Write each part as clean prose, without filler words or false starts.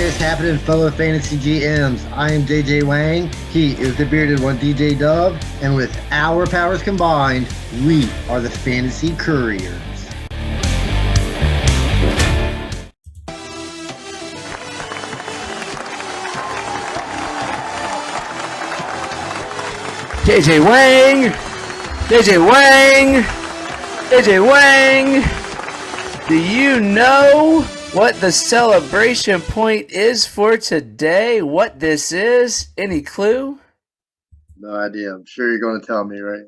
is happening, fellow fantasy GMs? I am JJ Wang. He is the bearded one, DJ Dub. And with our powers combined, we are the Fantasy Couriers. JJ Wang! JJ Wang! JJ Wang! Do you know what the celebration point is for today? What this is? Any clue? No idea. I'm sure you're going to tell me, right?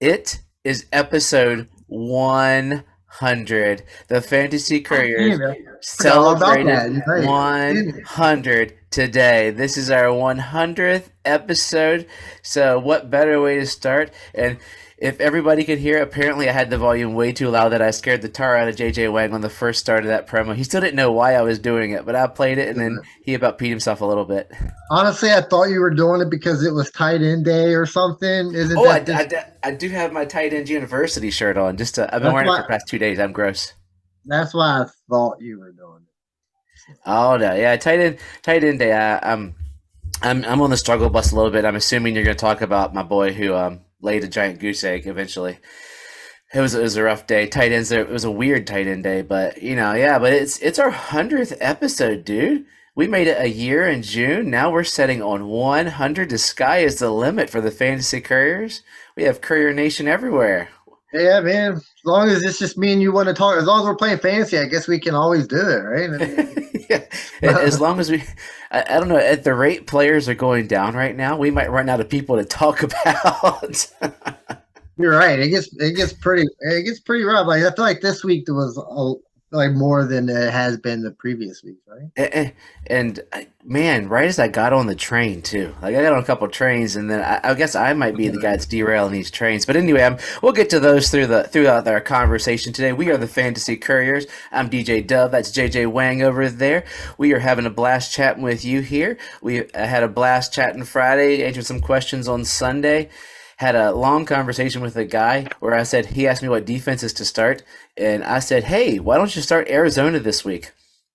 It is episode 100. The Fantasy Couriers celebrated 100 today. This is our 100th episode. So what better way to start? And if everybody could hear, apparently I had the volume way too loud that I scared the tar out of JJ Wang on the first start of that promo. He still didn't know why I was doing it, but I played it, and then he about peed himself a little bit. Honestly, I thought you were doing it because it was tight end day or something. I do have my tight end university shirt on. I've been wearing it for the past 2 days. I'm gross. That's why I thought you were doing it. Oh no, yeah, tight end day. I'm on the struggle bus a little bit. I'm assuming you're going to talk about my boy who laid a giant goose egg eventually. It was a rough day. Tight ends there. It was a weird tight end day, but but it's our 100th episode, dude. We made it a year in June. Now we're setting on 100. The sky is the limit for the Fantasy Couriers. We have Courier Nation everywhere. Yeah, man. As long as it's just me and you want to talk, as long as we're playing fantasy, I guess we can always do it, right? Yeah. As long as I don't know, at the rate players are going down right now, we might run out of people to talk about. You're right. It gets pretty rough. Like I feel like this week there was more than it has been the previous weeks, right? And man, right as I got on the train too, like I got on a couple trains, and then I guess I might be the guy that's derailing these trains. But anyway, we'll get to those throughout our conversation today. We are the Fantasy Couriers. I'm DJ Dub. That's JJ Wang over there. We are having a blast chatting with you here. We had a blast chatting Friday, answered some questions on Sunday. Had a long conversation with a guy where he asked me what defenses to start, and I said, hey, why don't you start Arizona this week?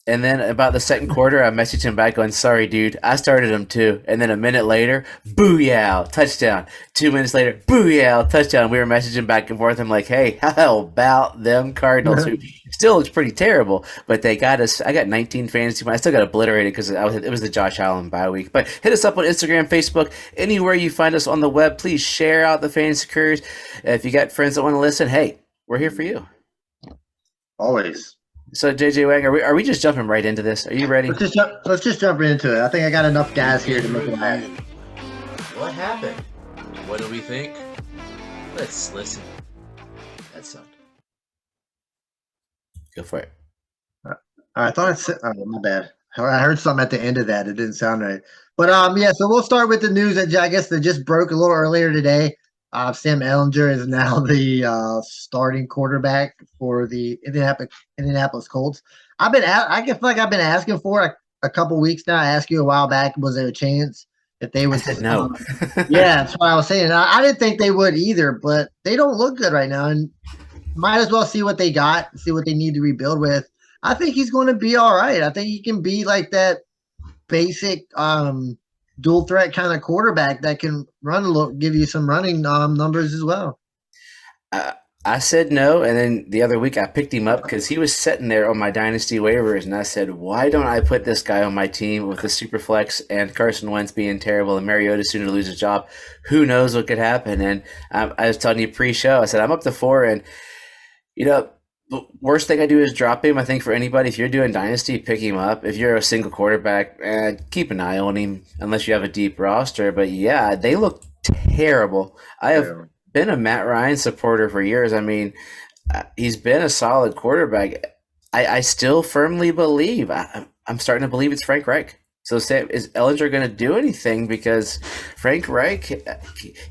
And then about the second quarter, I messaged him back going, sorry, dude, I started him too. And then a minute later, booyah, touchdown. 2 minutes later, booyah, touchdown. We were messaging back and forth. I'm like, hey, how about them Cardinals, who still looks pretty terrible, but they got us. I got 19 fantasy points. I still got obliterated because it was the Josh Allen bye week. But hit us up on Instagram, Facebook, anywhere you find us on the web. Please share out the Fantasy Couriers. If you got friends that want to listen, hey, we're here for you. Always. So JJ Wang, are we just jumping right into this? Are you ready? Let's just jump into it. I think I got enough guys here to make it happen. What happened? What do we think? Let's listen. That sound. Go for it. I thought I said, oh, my bad. I heard something at the end of that. It didn't sound right. But so we'll start with the news that I guess that just broke a little earlier today. Sam Ehlinger is now the starting quarterback for the Indianapolis Colts. I feel like I've been asking for a couple weeks now. I asked you a while back, was there a chance if they would? I said no. Yeah, that's what I was saying. I didn't think they would either, but they don't look good right now, and might as well see what they got, see what they need to rebuild with. I think he's going to be all right. I think he can be like that basic dual threat kind of quarterback that can run a little, give you some running numbers as well. I said no, and then the other week I picked him up because he was sitting there on my dynasty waivers, and I said, why don't I put this guy on my team with the super flex and Carson Wentz being terrible and Mariota soon to lose his job? Who knows what could happen? And I was telling you pre-show, I said I'm up to 4, and the worst thing I do is drop him. I think for anybody, if you're doing dynasty, pick him up. If you're a single quarterback, keep an eye on him unless you have a deep roster. But yeah, they look terrible. I have been a Matt Ryan supporter for years. I mean, he's been a solid quarterback. I still firmly believe. I'm starting to believe it's Frank Reich. So is Ehlinger going to do anything? Because Frank Reich,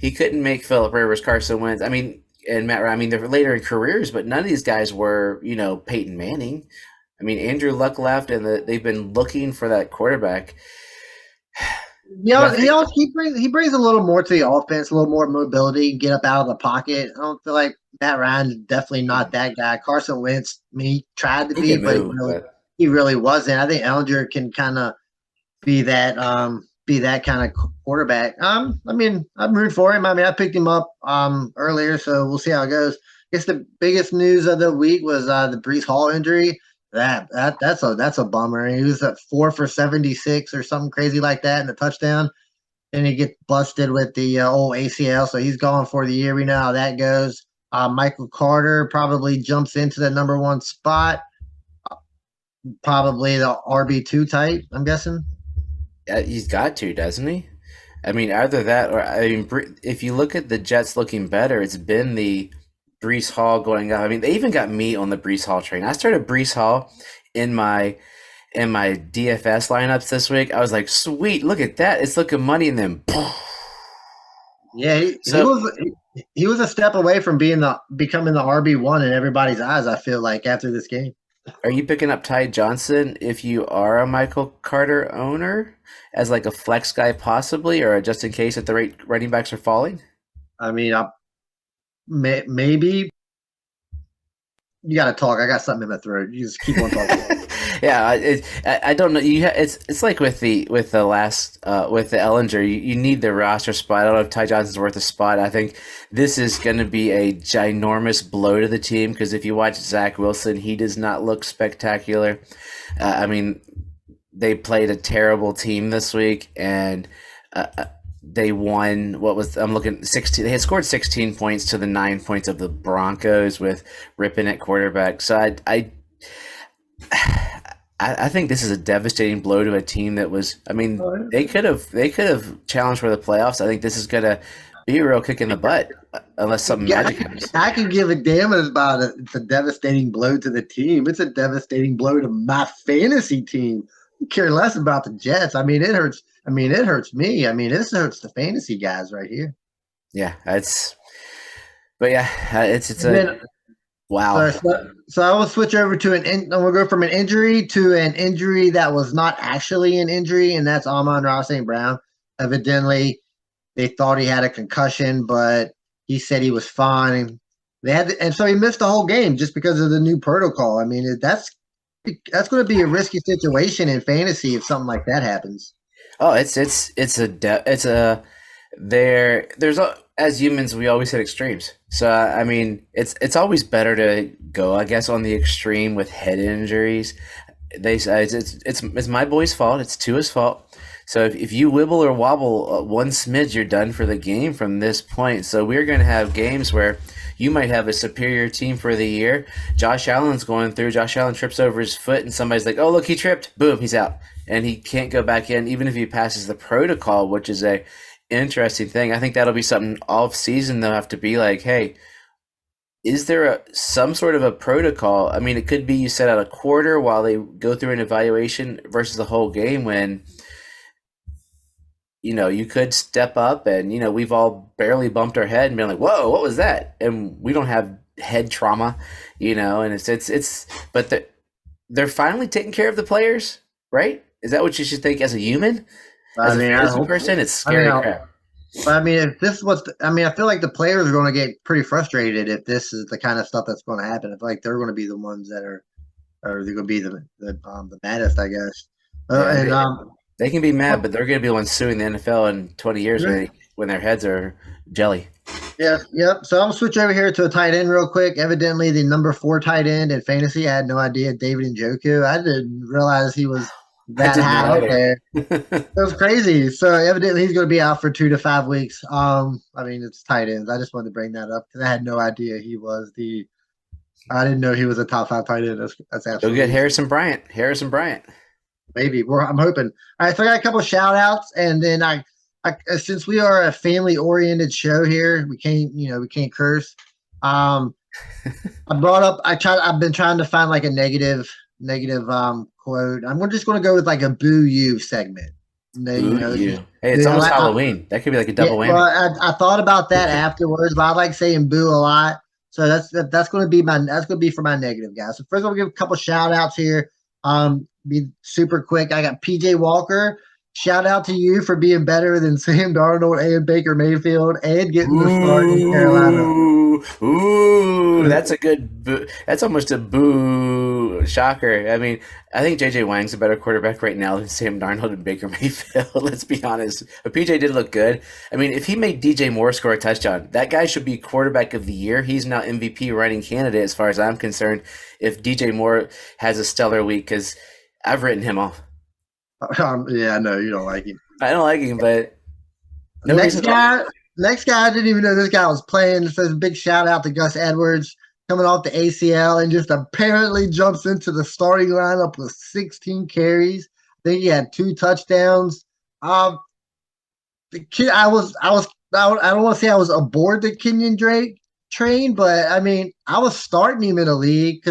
he couldn't make Phillip Rivers, Carson Wentz. I mean, and Matt Ryan, I mean, they're later in careers, but none of these guys were, Peyton Manning. I mean, Andrew Luck left, and they've been looking for that quarterback. He brings a little more to the offense, a little more mobility, get up out of the pocket. I don't feel like Matt Ryan's definitely not that guy. Carson Wentz, I mean, he tried to be, but he really wasn't. I think Ellinger can kind of be that kind of quarterback. I mean, I'm rooting for him. I mean, I picked him up earlier, so we'll see how it goes. I guess the biggest news of the week was the Brees Hall injury. That's a bummer. He was at 4 for 76 or something crazy like that in the touchdown, and he gets busted with the old ACL, so he's gone for the year. We know how that goes. Michael Carter probably jumps into the number one spot, probably the RB2 type. I'm guessing. He's got to, doesn't he? I mean, either that or I mean, if you look at the Jets looking better, it's been the Brees Hall going up. I mean, they even got me on the Brees Hall train. I started Brees Hall in my DFS lineups this week. I was like, sweet, look at that, it's looking money, and then Yeah, so. he was a step away from becoming the RB1 in everybody's eyes. I feel like after this game. Are you picking up Ty Johnson if you are a Michael Carter owner as like a flex guy possibly, or just in case if the running backs are falling? I mean, maybe you got to talk. I got something in my throat. You just keep on talking. Yeah, I don't know. It's like with the last with the Ellinger, you need the roster spot. I don't know if Ty Johnson's worth a spot. I think this is going to be a ginormous blow to the team because if you watch Zach Wilson, he does not look spectacular. I mean, they played a terrible team this week and. They won. What was I'm looking 16? They had scored 16 points to the 9 points of the Broncos with Rippon at quarterback. So I think this is a devastating blow to a team that was. I mean, they could have challenged for the playoffs. I think this is gonna be a real kick in the butt unless something magic happens. I can give a damn about it. It's a devastating blow to the team. It's a devastating blow to my fantasy team. I care less about the Jets. I mean, it hurts. I mean, it hurts me. I mean, this hurts the fantasy guys right here. Yeah, it's wow. So I will switch over to we'll go from an injury to an injury that was not actually an injury, and that's Amon-Ra St. Brown. Evidently, they thought he had a concussion, but he said he was fine. And so he missed the whole game just because of the new protocol. I mean, that's going to be a risky situation in fantasy if something like that happens. Oh, there's as humans we always hit extremes. So I mean, it's always better to go, I guess, on the extreme with head injuries. They say it's my boy's fault. It's Tua's fault. So if you wibble or wobble one smidge, you're done for the game from this point. So we're going to have games where you might have a superior team for the year. Josh Allen's going through. Josh Allen trips over his foot, and somebody's like, "Oh, look, he tripped." Boom, he's out, and he can't go back in, even if he passes the protocol, which is a interesting thing. I think that'll be something off season. They'll have to be like, "Hey, is there some sort of a protocol?" I mean, it could be you set out a quarter while they go through an evaluation versus the whole game when. You could step up and, we've all barely bumped our head and been like, whoa, what was that? And we don't have head trauma, and but they're finally taking care of the players, right? Is that what you should think as a human? As a person, it's scary crap. I mean, if this was, I feel like the players are going to get pretty frustrated if this is the kind of stuff that's going to happen. I feel like they're going to be the ones that are they're going to be the maddest, I guess. They can be mad, but they're going to be the ones suing the NFL in 20 years when their heads are jelly. Yeah, yep. So I'll switch over here to a tight end real quick. Evidently, the number 4 tight end in fantasy, I had no idea, David Njoku. I didn't realize he was that high up there. It was crazy. So evidently, he's going to be out for 2 to 5 weeks. It's tight ends. I just wanted to bring that up because I had no idea he was I didn't know he was a top 5 tight end. That's absolutely. You'll get Harrison Bryant. Maybe. I'm hoping. All right, so I got a couple of shout outs, and then I since we are a family oriented show here, we can't curse. I've been trying to find like a negative quote. I'm just going to go with like a boo you segment. Hey, it's almost Halloween. That could be like a double whammy. Well, I thought about that afterwards, but I like saying boo a lot. So that's going to be for my negative guys. So first, I'll give a couple shout outs here. Be super quick. I got PJ Walker. Shout out to you for being better than Sam Darnold and Baker Mayfield and getting the start in Carolina. boo. That's a good boo. That's almost a boo shocker. I mean, I think JJ Wang's a better quarterback right now than Sam Darnold and Baker Mayfield. Let's be honest. But PJ did look good. I mean, if he made DJ Moore score a touchdown, that guy should be quarterback of the year. He's now MVP running candidate as far as I'm concerned. If DJ Moore has a stellar week, because I've written him off. Yeah, I know you don't like him. I don't like him, but no Next reason. guy, next guy, I didn't even know this guy was playing. It says big shout out to Gus Edwards coming off the ACL and just apparently jumps into the starting lineup with 16 carries. I think he had 2 touchdowns. Um, the kid, I don't want to say I was aboard the Kenyon Drake train, but I mean, I was starting him in a league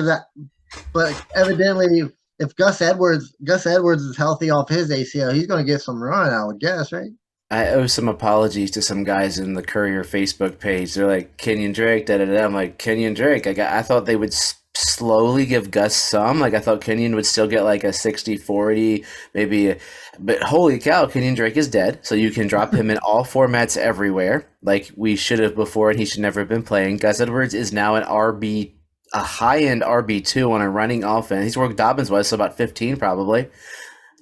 but evidently, if Gus Edwards is healthy off his ACL, he's going to get some run, I would guess, right? I owe some apologies to some guys in the Courier Facebook page. They're like Kenyon Drake, da da da. I'm like Kenyon Drake. I thought they would slowly give Gus some. Like I thought Kenyon would still get like a 60-40, maybe. But holy cow, Kenyon Drake is dead. So you can drop him in all formats everywhere, like we should have before, and he should never have been playing. Gus Edwards is now an RB, a high end RB2 on a running offense. He's where Dobbins was, so about 15 probably.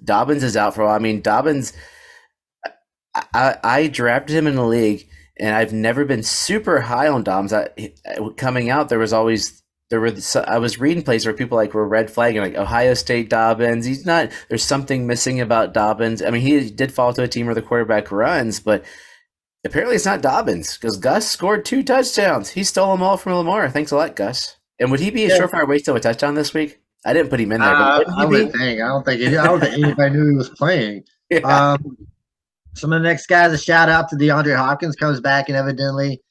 Dobbins is out for a while. I mean, Dobbins. I drafted him in the league, and I've never been super high on Dobbins. Coming out, I was reading places where people were red flagging like Ohio State Dobbins. He's not. There's something missing about Dobbins. I mean, he did fall to a team where the quarterback runs, but apparently it's not Dobbins because Gus scored 2 touchdowns. He stole them all from Lamar. Thanks a lot, Gus. And would he be a surefire waste of a touchdown this week? I didn't put him in there. But I would think. I don't think anybody knew he was playing. Yeah. Some of the next guys, a shout out to DeAndre Hopkins, comes back and evidently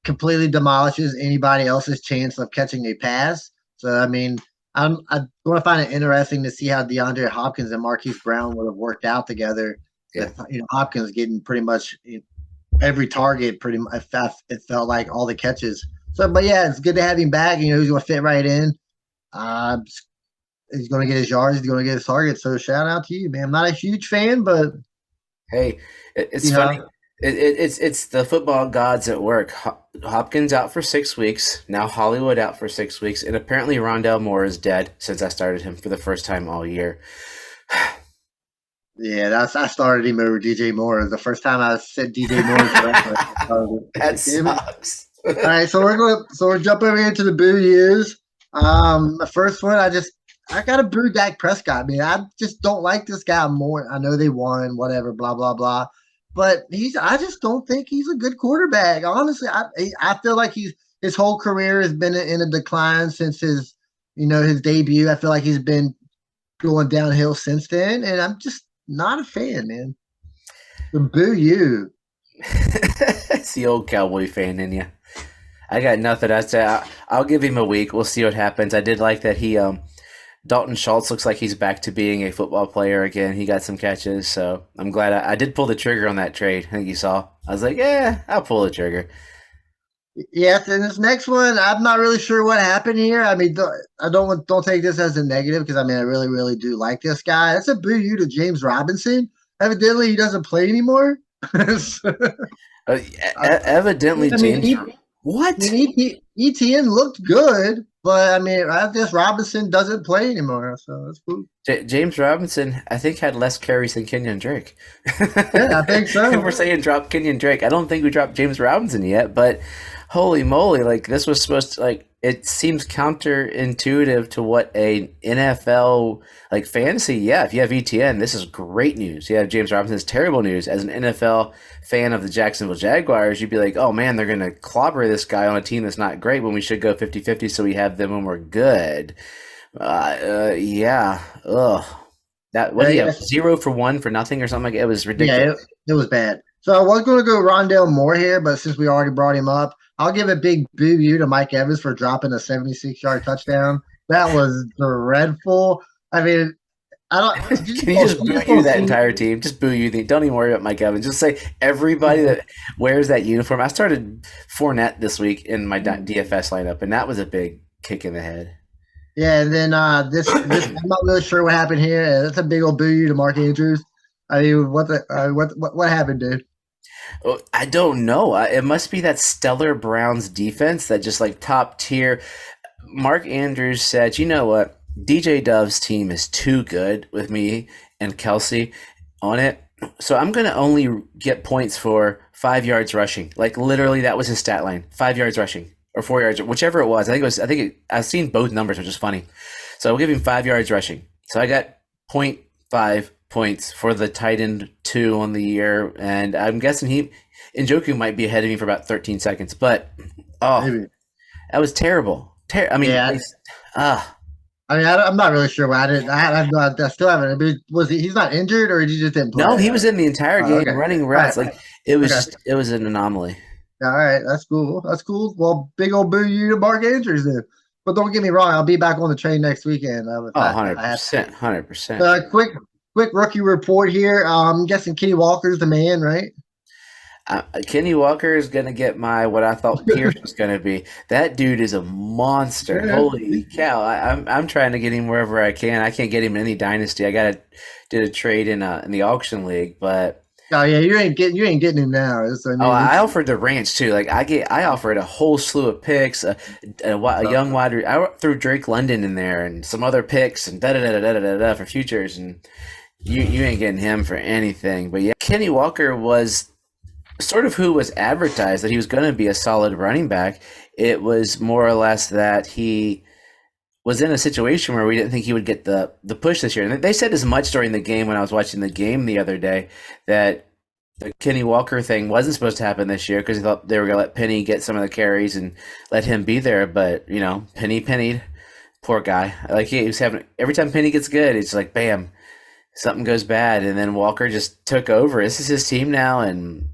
completely demolishes anybody else's chance of catching a pass. So, I mean, I want to find it interesting to see how DeAndre Hopkins and Marquise Brown would have worked out together. Yeah. Hopkins getting pretty much every target, pretty much. It felt like all the catches. So, but yeah, it's good to have him back. He's going to fit right in. He's going to get his yards. He's going to get his targets. So, shout out to you, man. I'm not a huge fan, but. Hey, it's funny. It's the football gods at work. Hopkins out for 6 weeks. Now Hollywood out for 6 weeks. And apparently Rondell Moore is dead since I started him for the first time all year. Yeah, I started him over DJ Moore. The first time I said DJ Moore. That sucks. All right, so we're jumping over into the boo yous. The first one, I got to boo Dak Prescott. I mean, I just don't like this guy more. I know they won, whatever, blah blah blah, but I just don't think he's a good quarterback. Honestly, I feel like his whole career has been in a decline since his debut. I feel like he's been going downhill since then, and I'm just not a fan, man. So boo you. It's the old Cowboy fan in you. I got nothing. I say I'll give him a week. We'll see what happens. I did like that he Dalton Schultz looks like he's back to being a football player again. He got some catches, so I'm glad I did pull the trigger on that trade. I think you saw. I was like, yeah, I'll pull the trigger. Yes, and this next one, I'm not really sure what happened here. I mean, I don't take this as a negative because I mean, I really, really do like this guy. That's a boo you to James Robinson. Evidently, he doesn't play anymore. Evidently, James. What? I mean, ETN looked good, but I mean, I guess Robinson doesn't play anymore, so that's cool. James Robinson, I think, had less carries than Kenyon Drake. Yeah, I think so. If we're saying drop Kenyon Drake, I don't think we dropped James Robinson yet, but holy moly, like this was supposed to it seems counterintuitive to what a NFL fantasy. Yeah, if you have ETN, this is great news. You have James Robinson, it's terrible news. As an NFL fan of the Jacksonville Jaguars, you'd be like, oh man, they're gonna clobber this guy on a team that's not great when we should go 50-50 so we have them when we're good. Yeah. Ugh. That what do you have? 0 for 1 for nothing or something like it was ridiculous. Yeah, it was bad. So I was going to go Rondell Moore here, but since we already brought him up, I'll give a big boo you to Mike Evans for dropping a 76-yard touchdown. That was dreadful. I mean, I don't. Can you just boo you that entire team? Just boo you. Don't even worry about Mike Evans. Just say everybody that wears that uniform. I started Fournette this week in my DFS lineup, and that was a big kick in the head. Yeah, and then this I'm not really sure what happened here. That's a big old boo you to Mark Andrews. I mean, what happened, dude? Oh, I don't know. It must be that stellar Browns defense that just like top tier. Mark Andrews said, "You know what? DJ Dove's team is too good with me and Kelsey on it. So I'm going to only get points for 5 yards rushing. Like literally, that was his stat line: 5 yards rushing or 4 yards, whichever it was. I think it was. I've seen both numbers, which is funny. So I'll give him 5 yards rushing. So I got point 0.5 points for the tight end two on the year, and I'm guessing Njoku might be ahead of me for about 13 seconds. But oh, Maybe. that was terrible. I mean, Yeah. ah. I mean, I'm not really sure why I didn't. I still haven't. I mean, was he? He's not injured, or he just didn't No, play? he was in the entire Oh, game okay. running All right. routes. Like it was Okay. just it was an anomaly. All right. That's cool. That's cool. Well, big old boo you to Mark Andrews then. But don't get me wrong. I'll be back on the train next weekend. If Oh, I have 100%, to. 100%. Quick rookie report here. I'm guessing Kenny Walker's the man, right? Kenny Walker is gonna get my what I thought Pierce was gonna be. That dude is a monster. Yeah. Holy cow! I'm trying to get him wherever I can. I can't get him in any dynasty. Did a trade in the auction league, but Oh yeah, you ain't getting him now. I oh, mean, I offered the ranch too. Like I offered a whole slew of picks, a young I threw Drake London in there and some other picks and da da da da da da da for futures, and you ain't getting him for anything. But yeah, Kenny Walker was sort of who was advertised that he was going to be a solid running back. It was more or less that he was in a situation where we didn't think he would get the push this year. And they said as much during the game when I was watching the game the other day that the Kenny Walker thing wasn't supposed to happen this year because they thought they were going to let Penny get some of the carries and let him be there. But, Penny, poor guy. Like he was having every time Penny gets good, it's like, bam, something goes bad. And then Walker just took over. This is his team now. And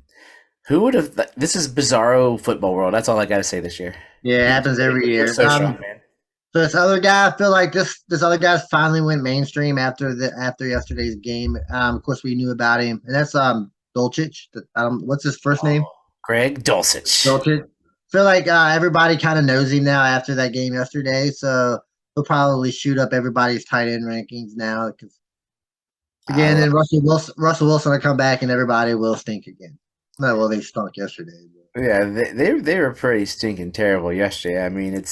who would have? This is bizarro football world. That's all I got to say this year. yeah, it happens every We're year. so strong, man. So this other guy, I feel like this other guy finally went mainstream after yesterday's game. Of course, we knew about him, and that's Dolchich. What's his first name? Greg Dulcich. Dolchich. Feel like everybody kind of knows him now after that game yesterday, so he'll probably shoot up everybody's tight end rankings now. Because again, then Russell Wilson will come back, and everybody will stink again. No, well, they stunk yesterday. Yeah, they were pretty stinking terrible yesterday. I mean,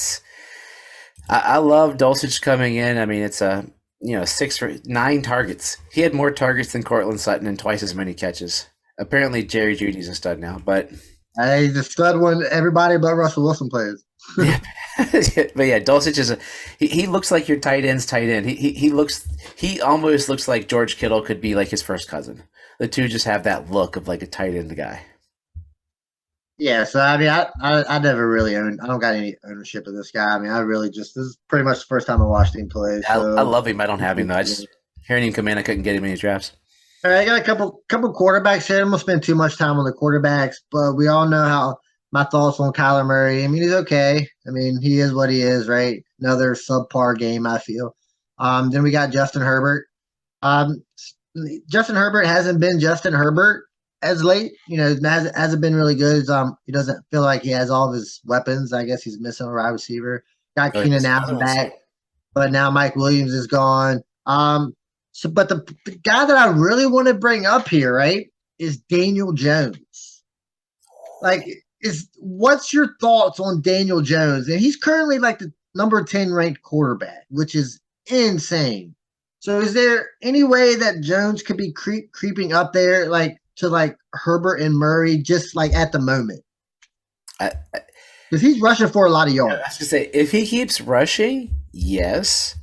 I love Dulcich coming in. I mean, it's a 9 targets. He had more targets than Cortland Sutton and twice as many catches. Apparently, Jerry Judy's a stud now, but He's a stud when everybody but Russell Wilson plays. yeah, but yeah, Dulcich he looks like your tight end's tight end. He almost looks like George Kittle could be like his first cousin. The two just have that look of like a tight end guy. Yeah, so I mean, I never really owned. I don't got any ownership of this guy. I mean, I really just this is pretty much the first time I watched him play. I So love him. I don't have him though. I just hearing him come in, I couldn't get him in his drafts. all right, I got a couple quarterbacks here. I'm gonna spend too much time on the quarterbacks, but we all know how my thoughts on Kyler Murray. I mean, he's okay. I mean, he is what he is, right? Another subpar game, I feel. Then we got Justin Herbert. Um, Justin Herbert hasn't been Justin Herbert as late. Hasn't been really good. He doesn't feel like he has all of his weapons. I guess he's missing a wide receiver. Got Oh, Keenan yes, Allen back, but now Mike Williams is gone. But the guy that I really want to bring up here, right, is Daniel Jones. Like, what's your thoughts on Daniel Jones? And he's currently like the number 10 ranked quarterback, which is insane. So is there any way that Jones could be creeping up there like to like Herbert and Murray just like at the moment? I, Because he's rushing for a lot of I yards. was gonna say if he keeps rushing, yes.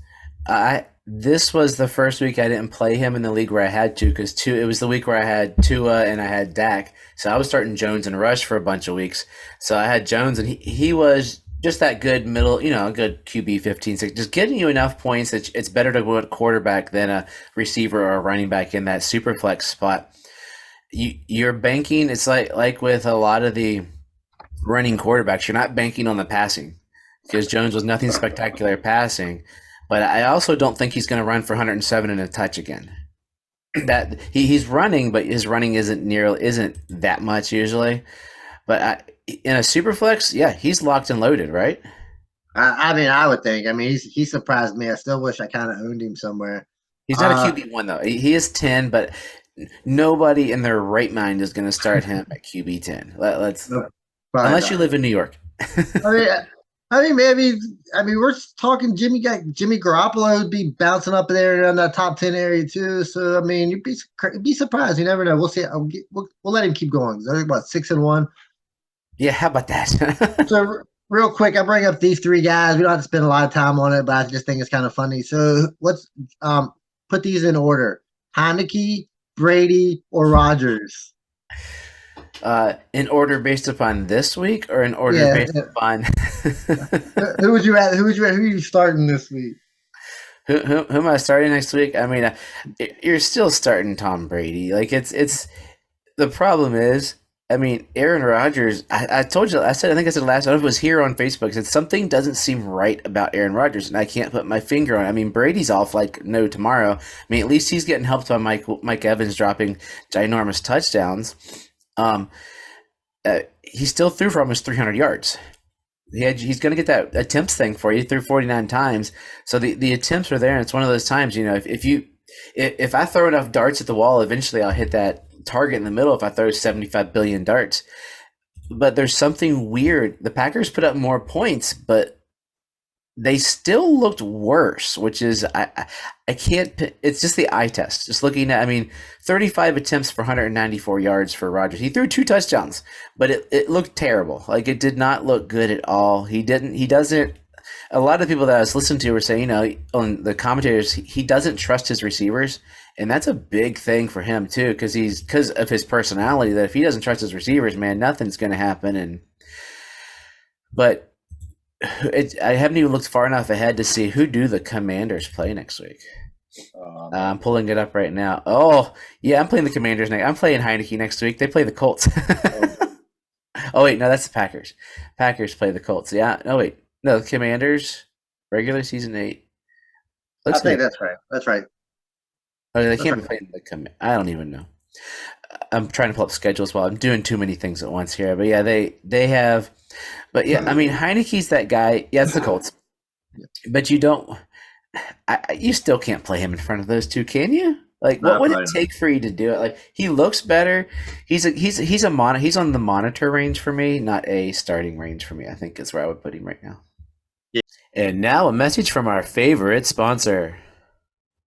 This was the first week I didn't play him in the league where I had to because it was the week where I had Tua and I had Dak. So I was starting Jones and Rush for a bunch of weeks. So I had Jones and he was just that good middle, a good QB 15, 6, just getting you enough points that it's better to go at quarterback than a receiver or a running back in that super flex spot. You're banking. It's like with a lot of the running quarterbacks, you're not banking on the passing because Jones was nothing spectacular passing. But I also don't think he's going to run for 107 and a touch again. That he's running, but his running isn't that much usually. But in a super flex, yeah, he's locked and loaded, right? I mean, I would think. I mean, he surprised me. I still wish I kind of owned him somewhere. He's not a Uh, QB1 though. He is 10, but Nobody in their right mind is going to start him at QB10. Let's Nope, probably unless you not. live in New York. I mean, maybe. I mean, we're talking Jimmy Garoppolo would be bouncing up there in that top 10 area too. So I mean, you'd be surprised. You never know. We'll see. We'll let him keep going. They're about 6-1. Yeah, how about that? So real quick, I bring up these three guys. We don't have to spend a lot of time on it, but I just think it's kind of funny. So let's put these in order: Heineke, Brady, or Rogers. In order based upon this week, or in order Yeah. based upon Who would you rather? Who are you starting this week? who am I starting next week? I mean, you're still starting Tom Brady. Like it's the problem is, I mean, Aaron Rodgers. I told you. I think I said last. I don't know if it was here on Facebook. Said something doesn't seem right about Aaron Rodgers, and I can't put my finger on it. I mean, Brady's off like no tomorrow. I mean, at least he's getting helped by Mike Evans dropping ginormous touchdowns. Um, he still threw for almost 300 yards. He's going to get that attempts thing for you. He threw 49 times, so the attempts are there. And it's one of those times, you know, if I throw enough darts at the wall, eventually I'll hit that target in the middle. If I throw 75 billion darts, but there's something weird. The Packers put up more points, but they still looked worse, which is I can't. It's just the eye test. Just looking at, I mean, 35 attempts for 194 yards for Rodgers. He threw 2 touchdowns, but it looked terrible. Like it did not look good at all. He didn't. He doesn't. A lot of people that I was listening to were saying, you know, on the commentators, he doesn't trust his receivers, and that's a big thing for him too, because of his personality. That if he doesn't trust his receivers, man, nothing's going to happen. But I haven't even looked far enough ahead to see who do the Commanders play next week. I'm pulling it up right now. Oh, yeah, I'm playing the Commanders next. I'm playing Heineke next week. They play the Colts. Oh, wait, no, that's the Packers. Packers play the Colts. Yeah. No, wait. No, the Commanders, regular season 8. I Looks think like that's right. That's right. oh, they That's can't right. be playing the I don't even know. I'm trying to pull up schedules while I'm doing too many things at once here. But yeah, they have. But yeah, I mean, Heineke's that guy. Yeah, it's the Colts. But you don't. You still can't play him in front of those two, can you? Like, what Not would it probably. take for you to do it? Like, he looks better. He's on the monitor range for me, not a starting range for me. I think is where I would put him right now. Yeah. And now a message from our favorite sponsor.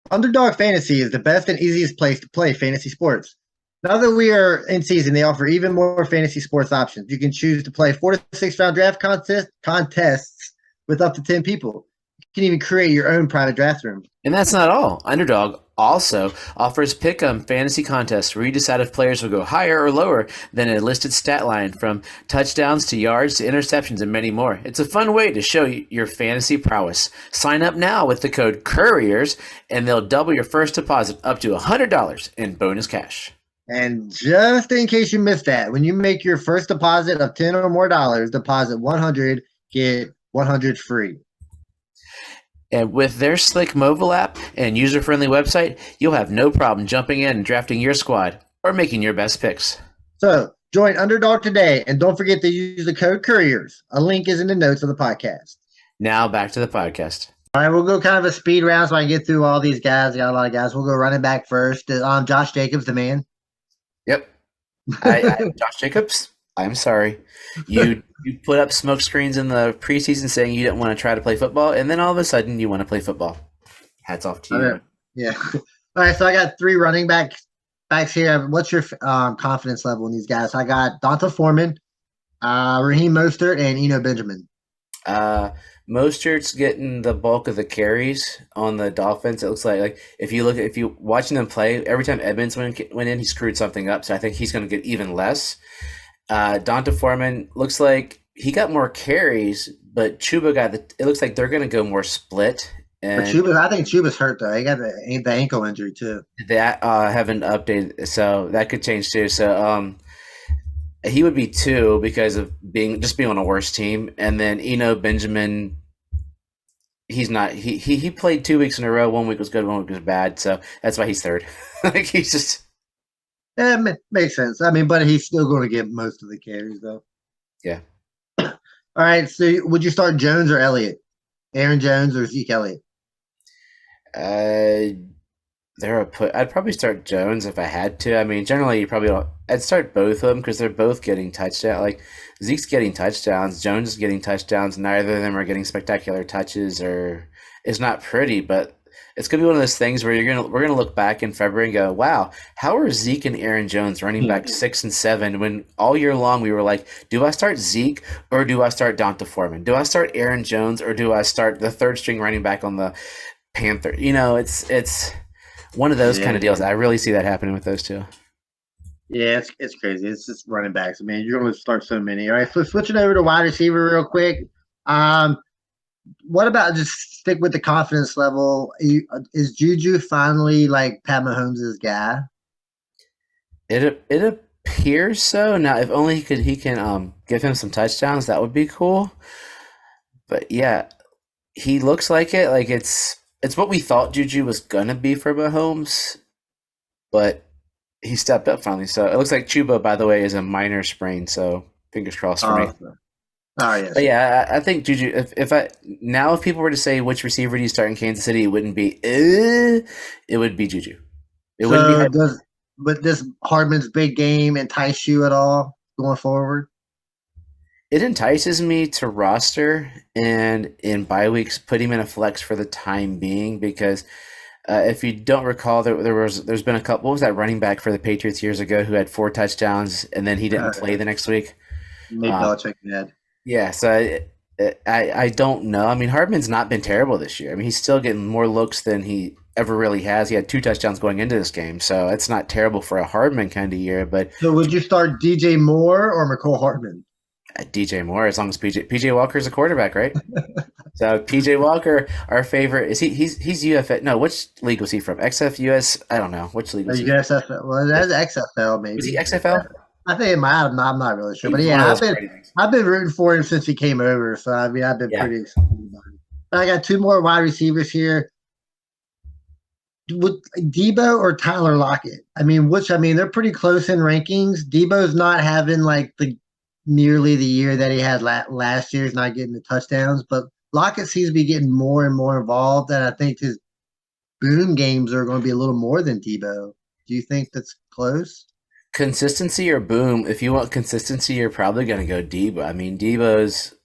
Underdog Fantasy is the best and easiest place to play fantasy sports. Now that we are in season, they offer even more fantasy sports options. You can choose to play 4 to 6 round draft contests with up to 10 people. You can even create your own private draft room. And that's not all. Underdog also offers pick'em fantasy contests where you decide if players will go higher or lower than a listed stat line, from touchdowns to yards to interceptions and many more. It's a fun way to show your fantasy prowess. Sign up now with the code Couriers, and they'll double your first deposit up to $100 in bonus cash. And just in case you missed that, when you make your first deposit of 10 or more dollars, deposit 100, get 100 free. And with their slick mobile app and user-friendly website, you'll have no problem jumping in and drafting your squad or making your best picks. So join Underdog today, and don't forget to use the code Couriers. A link is in the notes of the podcast. Now back to the podcast. All right, we'll go kind of a speed round so I can get through all these guys. Got a lot of guys. We'll go running back first. Josh Jacobs, the man. Yep. Josh Jacobs, I'm sorry. You put up smoke screens in the preseason saying you didn't want to try to play football, and then all of a sudden you want to play football. Hats off to you. Yeah. All right, so I got 3 running backs here. What's your confidence level in these guys? I got Donta Foreman, Raheem Mostert, and Eno Benjamin. Mostert's getting the bulk of the carries on the Dolphins. It looks like if you watching them play, every time Edmonds went in, he screwed something up. So I think he's going to get even less. Donta Foreman looks like he got more carries, but Chuba it looks like they're going to go more split. And I think Chuba's hurt though. He got the ankle injury too. That haven't updated, so that could change too. So he would be 2 because of being on a worse team, and then Eno Benjamin. He's not. He played 2 weeks in a row. 1 week was good, 1 week was bad. So that's why he's 3rd. Like he's just. Yeah, makes sense. I mean, but he's still going to get most of the carries though. Yeah. All right. So would you start Jones or Elliott? Aaron Jones or Zeke Elliott? I'd probably start Jones if I had to. I mean, generally, you probably don't. I'd start both of them because they're both getting touchdowns. Like Zeke's getting touchdowns, Jones is getting touchdowns. Neither of them are getting spectacular touches, or it's not pretty. But it's gonna be one of those things where we're gonna look back in February and go, "Wow, how are Zeke and Aaron Jones running back 6 and 7?" When all year long we were like, "Do I start Zeke or do I start Donta Foreman? Do I start Aaron Jones or do I start the third string running back on the Panther?" It's one of those Yeah, kind of deals. I really see that happening with those two. yeah, it's crazy. It's just running backs. I mean, you're going to start so many. All right, so switching over to wide receiver real quick. Um, what about just stick with the confidence level? Is Juju finally like Pat Mahomes' guy? It appears so. Now, if only he can give him some touchdowns, that would be cool. But yeah, he looks like it. Like it's what we thought Juju was gonna be for Mahomes, but he stepped up finally. So it looks like Chuba, by the way, is a minor sprain. So fingers crossed for me. Oh, oh yes. But yeah, I think Juju. If people were to say which receiver do you start in Kansas City, it wouldn't be. It would be Juju. It wouldn't be. So but this Hardman's big game entice you at all going forward? It entices me to roster and in bye weeks put him in a flex for the time being because if you don't recall, there's been a couple. What was that running back for the Patriots years ago who had 4 touchdowns and then he didn't play the next week? Maybe Uh, Belichick had. yeah, so I don't know. I mean, Hardman's not been terrible this year. I mean, he's still getting more looks than he ever really has. He had 2 touchdowns going into this game, so it's not terrible for a Hardman kind of year. But So would you start DJ Moore or McCole Hardman? DJ Moore, as long as PJ Walker's a quarterback, right? So PJ Walker, our favorite, is he's UFA? No, which league was he from? XFUS? I don't know which league Or was you he. guess well, that's XFL Was he maybe. XFL? I think it might. I'm not really sure, He but was one yeah, of those crazy things. I've been rooting for him since he came over. So I mean, I've been Yeah, pretty excited about it. But I got two more wide receivers here. Would Debo or Tyler Lockett? I mean, they're pretty close in rankings. Debo's not having like the nearly the year that he had last year. He's not getting the touchdowns, but Lockett seems to be getting more and more involved, and I think his boom games are going to be a little more than Debo. Do you think that's close? consistency or boom. If you want consistency, you're probably going to go Debo. I mean, Debo's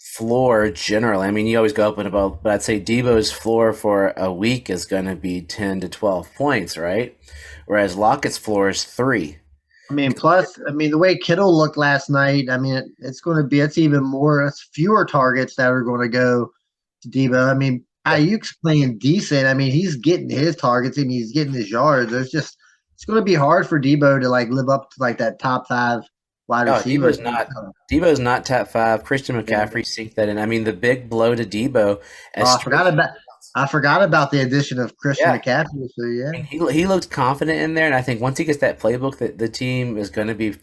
floor generally. I mean, you always go up and about, but I'd say Debo's floor for a week is going to be 10 to 12 points, right? Whereas Lockett's floor is 3. I mean, plus, I mean, the way Kittle looked last night, I mean, it's even more, it's fewer targets that are going to go to Debo. I mean, Yeah. Ayuk's playing decent. I mean, he's getting his targets. I mean, he's getting his yards. It's going to be hard for Debo to like live up to like that top 5 wide Oh, receiver. Debo's not top 5. Christian Yeah. McCaffrey synced that in. I mean, the big blow to Debo Oh, as straight. I forgot about the addition of Christian Yeah, McCaffrey. So yeah, and he looked confident in there, and I think once he gets that playbook, that the team is going to be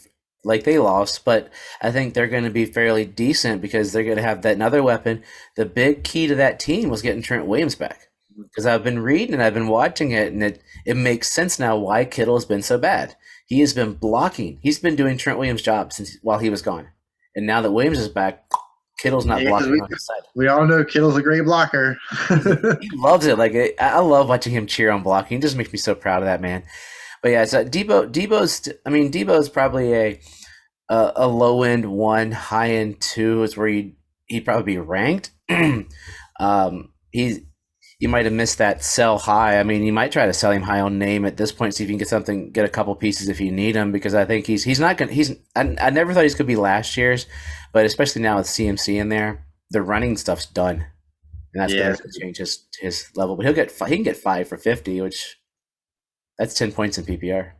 like they lost, but I think they're going to be fairly decent because they're going to have that another weapon. The big key to that team was getting Trent Williams back because I've been reading and I've been watching it, and it makes sense now why Kittle has been so bad. He has been blocking. He's been doing Trent Williams' job since while he was gone, and now that Williams is back, Kittle's not yeah, 'cause blocking on his side. we all know Kittle's a great blocker. He loves it. Like I love watching him cheer on blocking. He just makes me so proud of that man. But yeah, so Debo's probably a low end 1, high end 2 is where he'd probably be ranked. He's you might have missed that sell high. I mean, you might try to sell him high on name at this point, see if you can get a couple pieces if you need him, because I think he's not gonna. I never thought he was gonna be last year's, but especially now with CMC in there, the running stuff's done, and that's Yeah. going to change his level. But he can get 5 for 50, which that's 10 points in PPR.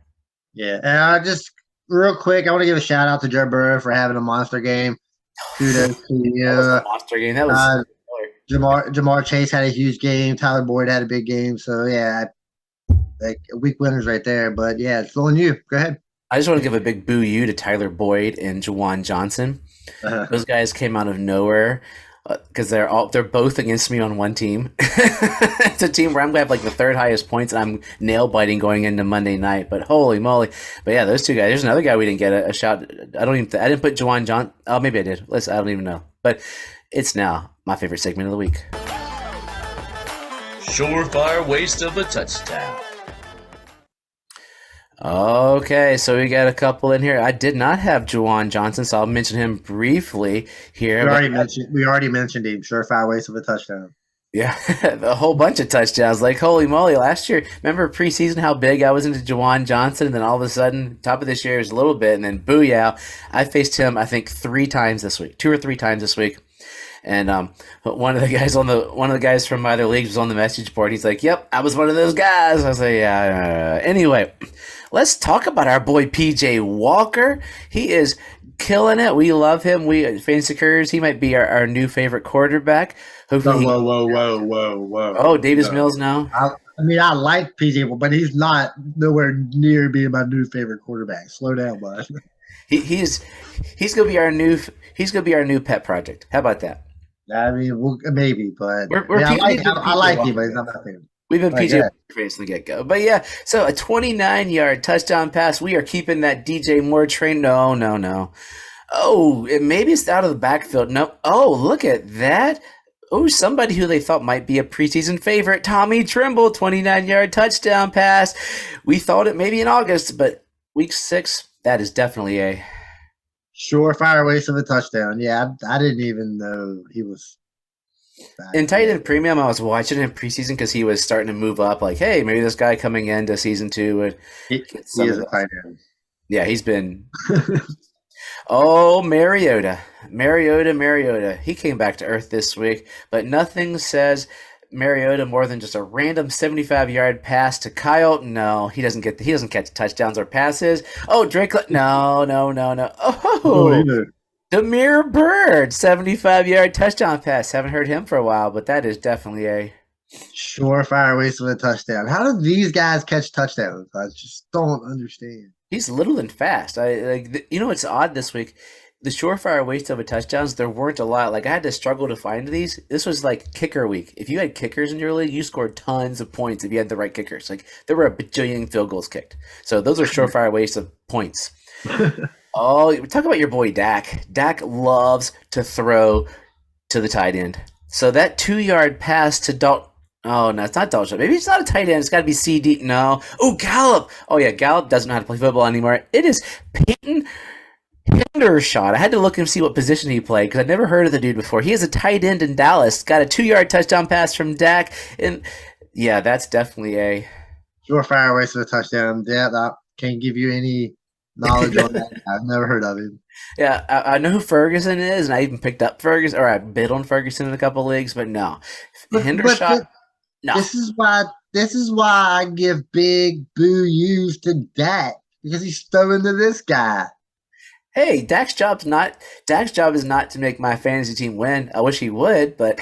Yeah, and I just real quick, I want to give a shout out to Joe Burrow for having a monster game. Kudos to you. That was a monster game. That was Jamar Chase had a huge game. Tyler Boyd had a big game. So yeah, like weak winners right there. But yeah, it's on you. Go ahead. I just want to give a big boo you to Tyler Boyd and Jawan Johnson. Those guys came out of nowhere because they're both against me on one team. It's a team where I'm gonna have like the 3rd highest points, and I'm nail biting going into Monday night. But holy moly! But yeah, those two guys. There's another guy we didn't get a shot. I didn't put Jawan John. Oh, maybe I did. I don't even know. But it's now my favorite segment of the week. Surefire waste of a touchdown. Okay, so we got a couple in here. I did not have Juwan Johnson, so I'll mention him briefly here. But We already mentioned him. Surefire waste of a touchdown. yeah, a whole bunch of touchdowns. Like, holy moly, last year, remember preseason how big I was into Juwan Johnson? And then all of a sudden, top of this year is a little bit, and then booyah, I faced him, I think, 3 times this week, 2 or 3 times this week. And one of the guys from my other leagues was on the message board. He's like, "Yep, I was one of those guys." I was like, "Yeah." Anyway, let's talk about our boy PJ Walker. He is killing it. We love him. We Fantasy Couriers. He might be our new favorite quarterback. Hopefully, Whoa. oh, Davis Mills now. I mean, I like PJ, but he's not nowhere near being my new favorite quarterback. Slow down, bud. He's gonna be our new pet project. How about that? I mean, maybe, but We're I like PJ him, but he's not my favorite. We've been Like, PJ yeah. fans from the get go. But yeah, so a 29-yard touchdown pass. We are keeping that DJ Moore train. No. Oh, maybe it's out of the backfield. No. Oh, look at that. Oh, somebody who they thought might be a preseason favorite, Tommy Trimble, 29-yard touchdown pass. We thought it maybe in August, but week 6, that is definitely a Surefire waste of a touchdown. Yeah, I didn't even know he was. in tight end premium. I was watching him preseason because he was starting to move up. Like, hey, maybe this guy coming into season 2 would get some He of is a that. tight end. Yeah, he's been. Oh, Mariota. He came back to earth this week, but nothing says Mariota more than just a random 75-yard pass to Kyle. No, he doesn't catch touchdowns or passes. Oh, Drake. No. Oh, Demir Bird, 75-yard touchdown pass. Haven't heard him for a while, but that is definitely a Surefire waste of a touchdown. How do these guys catch touchdowns? I just don't understand. He's little and fast. It's odd this week. The surefire waste of a touchdowns, there weren't a lot. Like, I had to struggle to find these. This was like kicker week. If you had kickers in your league, you scored tons of points if you had the right kickers. Like, there were a bajillion field goals kicked. So those are surefire waste of points. Oh, talk about your boy Dak. Dak loves to throw to the tight end. So that 2-yard pass to Dalton. Oh, no, it's not Dalton. Maybe it's not a tight end. It's got to be CD. No. Oh, Gallup. Oh, yeah, Gallup doesn't know how to play football anymore. It is Peyton Hendershot. I had to look and see what position he played because I'd never heard of the dude before. He is a tight end in Dallas. Got a 2-yard touchdown pass from Dak. And, yeah, that's definitely a Surefire waste of a touchdown. Yeah, I can't give you any knowledge on that. I've never heard of him. Yeah, I know who Ferguson is, and I even picked up Ferguson, or I bid on Ferguson in a couple leagues, but no. Hendershot, no. This is why I give big boo yous to Dak because he's throwing to this guy. Hey, Dak's job is not to make my fantasy team win. I wish he would, but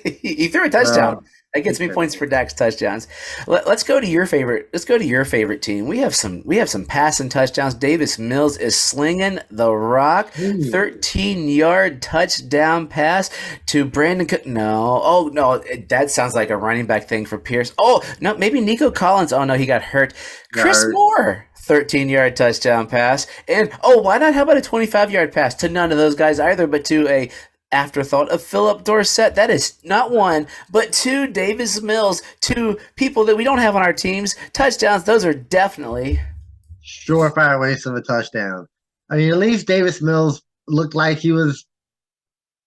he threw a touchdown. That gets me points for Dak's touchdowns. Let's go to your favorite. Let's go to your favorite team. We have some passing touchdowns. Davis Mills is slinging the rock. 13-yard touchdown pass to Brandon Cook. No. Oh, no. That sounds like a running back thing for Pierce. Oh, no. Maybe Nico Collins. Oh, no. He got hurt. Chris Moore. 13-yard touchdown pass. And, why not? How about a 25-yard pass to none of those guys either, but to a afterthought of Philip Dorsett. That is not 1, but 2 Davis Mills, 2 people that we don't have on our teams. Touchdowns, those are definitely surefire waste of a touchdown. I mean, at least Davis Mills looked like he was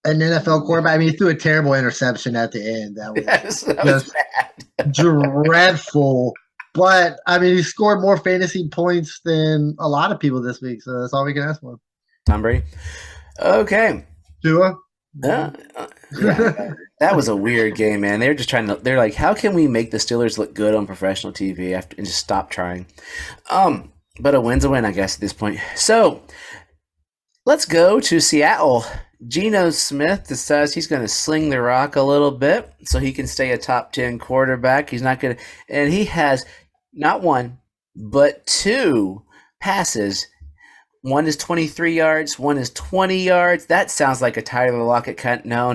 an NFL quarterback. I mean, he threw a terrible interception at the end. That was bad. Dreadful. But, I mean, he scored more fantasy points than a lot of people this week, so that's all we can ask for. Tom Brady. Okay. Tua. Yeah, that was a weird game, man. They're like, how can we make the Steelers look good on professional TV and just stop trying? But a win's a win, I guess, at this point. So let's go to Seattle. Geno Smith decides he's going to sling the rock a little bit so he can stay a top 10 quarterback. He's not going to, and he has not 1, but 2 passes. One is 23 yards. One is 20 yards. That sounds like a Tyler Lockett cut. No.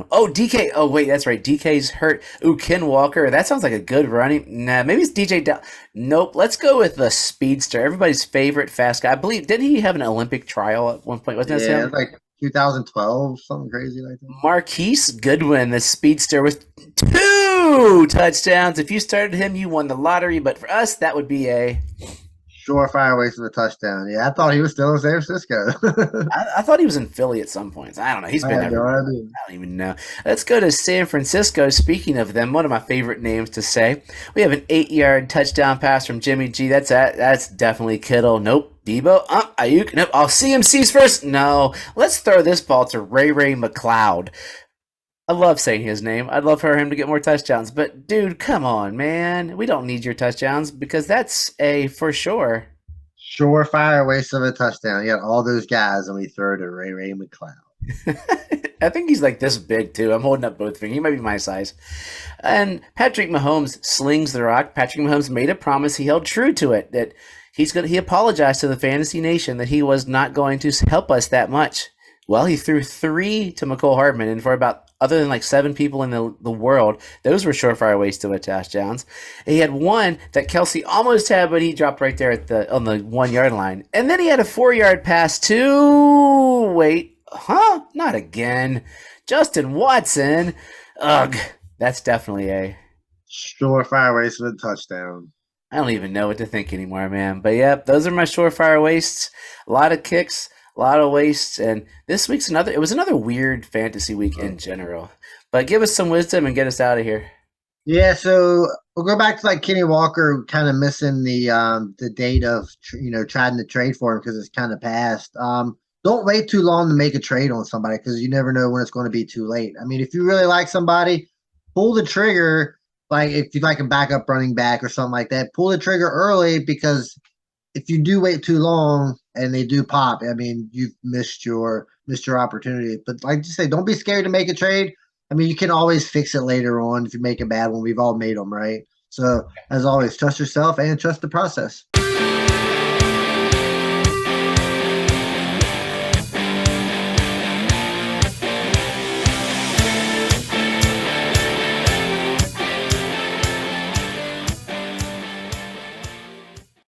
Oh, DK. Oh, wait, that's right. DK's hurt. Ooh, Ken Walker. That sounds like a good running. Nah, maybe it's DJ. Nope. Let's go with the speedster. Everybody's favorite fast guy. I believe, didn't he have an Olympic trial at one point? Wasn't that him? Yeah, like 2012, something crazy like that. Marquise Goodwin, the speedster, with 2 touchdowns. If you started him, you won the lottery. But for us, that would be a Surefire waste of a touchdown. Yeah, I thought he was still in San Francisco. I thought he was in Philly at some points. I don't know. He's I been had no everywhere. idea. I don't even know. Let's go to San Francisco. Speaking of them, one of my favorite names to say. We have an 8-yard touchdown pass from Jimmy G. That's definitely Kittle. Nope. Debo. Ayuk. Nope. I'll CMC's first. No. Let's throw this ball to Ray McLeod. I love saying his name. I'd love for him to get more touchdowns. But, dude, come on, man. We don't need your touchdowns because that's a for sure. Surefire waste of a touchdown. You got all those guys, and we throw to Ray McLeod. I think he's like this big too. I'm holding up both fingers. He might be my size. And Patrick Mahomes slings the rock. Patrick Mahomes made a promise. He held true to it. That he apologized to the fantasy nation that he was not going to help us that much. Well, he threw 3 to McCole Hardman, and for about other than like 7 people in the world, those were surefire waste of touchdowns. And he had one that Kelsey almost had, but he dropped right there on the 1-yard line. And then he had a 4-yard pass to not again. Justin Watson. Ugh, that's definitely a. Surefire waste of a touchdown. I don't even know what to think anymore, man. But yeah, those are my surefire wastes. A lot of kicks, a lot of wastes, and this week's it was another weird fantasy week in general. But give us some wisdom and get us out of here. Yeah, so we'll go back to like Kenny Walker kind of missing the date of trying to trade for him because it's kind of past. Don't wait too long to make a trade on somebody because you never know when it's going to be too late. I mean, if you really like somebody, pull the trigger. Like if you like a backup running back or something like that, pull the trigger early because if you do wait too long and they do pop, I mean, you've missed your opportunity. But like you say, don't be scared to make a trade. I mean, you can always fix it later on if you make a bad one. We've all made them, right? So as always, trust yourself and trust the process.